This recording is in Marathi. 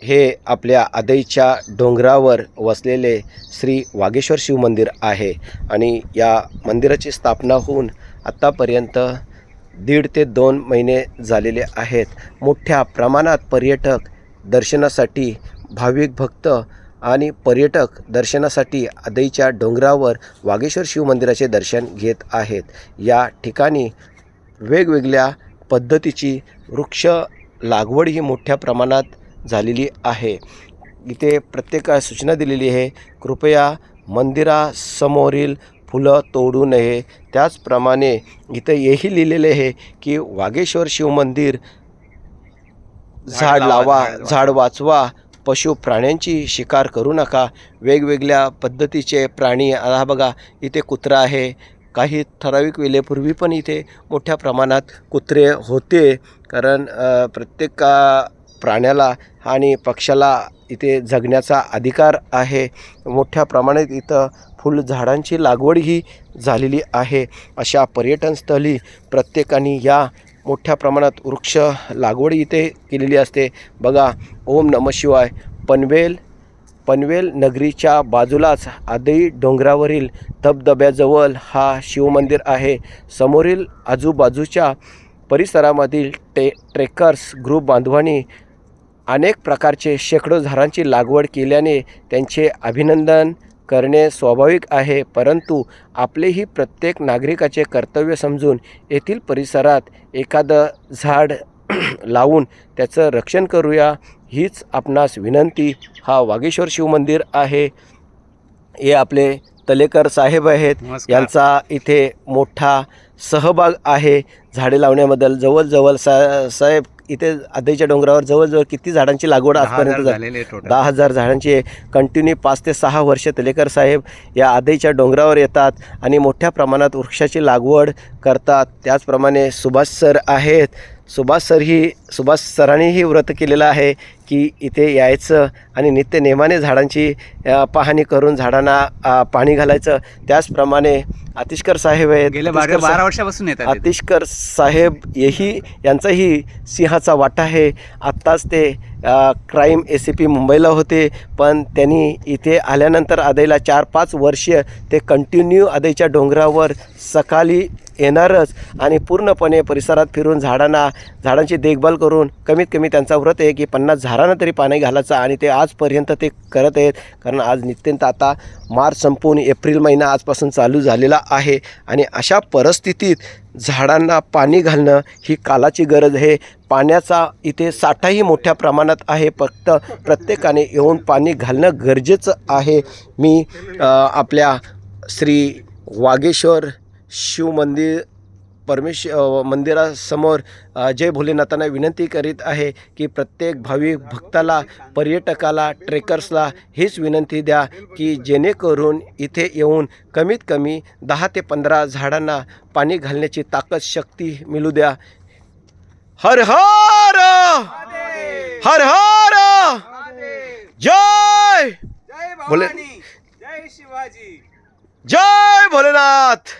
हे आपल्या आदईच्या डोंगरावर वसलेले श्री वागेश्वर शिव मंदिर आहे आणि या मंदिराची स्थापना होऊन आत्तापर्यंत 1.5 ते 2 महिने झालेले आहेत. मोठ्या प्रमाणात पर्यटक दर्शनासाठी, भाविक भक्त आणि पर्यटक दर्शनासाठी आदईच्या डोंगरावर वागेश्वर शिव मंदिराचे दर्शन घेत आहेत. या ठिकाणी वेगवेगळ्या पद्धतीची वृक्ष लागवड ही मोठ्या प्रमाणात झालेली आहे. इथे प्रत्येकास सूचना दिलेली आहे, कृपया मंदिरासमोरील फुलं तोडू नये. त्याचप्रमाणे इथं हेही लिहिलेले आहे की वागेश्वर शिव मंदिर, झाड लावा, झाड वाचवा, पशु प्राण्यांची शिकार करू नका. वेगवेगळ्या पद्धतीचे प्राणी, हा बघा इथे कुत्रा आहे. काही ठराविक वेळेपूर्वी पण इथे मोठ्या प्रमाणात कुत्रे होते, कारण प्रत्येक प्राण्याला आणि पक्षाला इथे जगण्याचा अधिकार आहे. मोठ्या प्रमाणात इथं फुलझाडांची लागवड ही झालेली आहे. अशा पर्यटनस्थळी प्रत्येकाने या मोठ्या प्रमाणात वृक्ष लागवड इथे केलेली असते. बघा, ओम नमः शिवाय. पनवेल नगरीच्या बाजूलाच आदई डोंगरावरील धबधब्याजवळ हा शिवमंदिर आहे. समोरील आजूबाजूच्या परिसरामधील ट्रेकर्स ग्रुप बांधवांनी अनेक प्रकारचे शेकडो झाडांची लागवड केल्याने त्यांचे अभिनंदन करणे स्वाभाविक आहे, परंतु आपलेही प्रत्येक नागरिकाचे कर्तव्य समजून येथील परिसरात एखादं झाड लावून त्याचं रक्षण करूया, हीच आपणास विनंती. हा वागेश्वर शिव मंदिर आहे. हे आपले तलेकर साहेब आहेत. यांचा इथे मोठा सहभाग आहे झाडे लावण्याबद्दल. जवळजवळ साहेब इथे आदईच्या डोंगरावर जवळजवळ किती झाडांची लागवड आजपर्यंत झाली? 10,000 झाडांची कंटिन्यू 5 ते 6 वर्ष तलेकर साहेब या आदईच्या डोंगरावर येतात आणि मोठ्या प्रमाणात वृक्षाची लागवड करतात. त्याचप्रमाणे सुभाष सर आहेत. सुभाष सरांनीही व्रत केलेलं आहे की इथे यायचं आणि नित्यनेमाने झाडांची पाहणी करून झाडांना पाणी घालायचं. त्याचप्रमाणे आतिशकर साहेब आहेत. गेल्या 12 वर्षापासून येतात. आतिशकर साहेब यांचाही सिंहाचा वाटा आहे. आत्ताच ते क्राईम ACP मुंबईला होते, पण त्यांनी इथे आल्यानंतर आदईला 4-5 वर्ष ते कंटिन्यू आदईच्या डोंगरावर सकाळी येणारच आणि पूर्णपणे परिसरात फिरून झाडांची देखभाल करून कमीत कमी त्यांचा व्रत आहे की 50 झाडांना तरी पाणी घालायचं आणि ते आजपर्यंत ते करत आहेत. कारण आज नित्यंत आता मार्च संपून एप्रिल महिना आजपासून चालू झालेला आहे आणि अशा परिस्थितीत झाडांना पाणी घालणं ही कालाची गरज आहे. पाण्याचा इथे साठाही मोठ्या प्रमाणात आहे, फक्त प्रत्येकाने येऊन पाणी घालणं गरजेचं आहे. मी आपल्या श्री वागेश्वर शिव मंदिरासमोर जय भोलेनाथांना विनंती करीत आहे की प्रत्येक भाविक भक्ताला, पर्यटकाला, ट्रेकर्सला हीच विनंती द्या की जेणेकरून इथे येऊन कमीत कमी 10 ते 15 झाडांना पाणी घालण्याची ताकद, शक्ती मिळू द्या. हर हर हर हर जय भोले, जय शिवाजी, जय भोलेनाथ.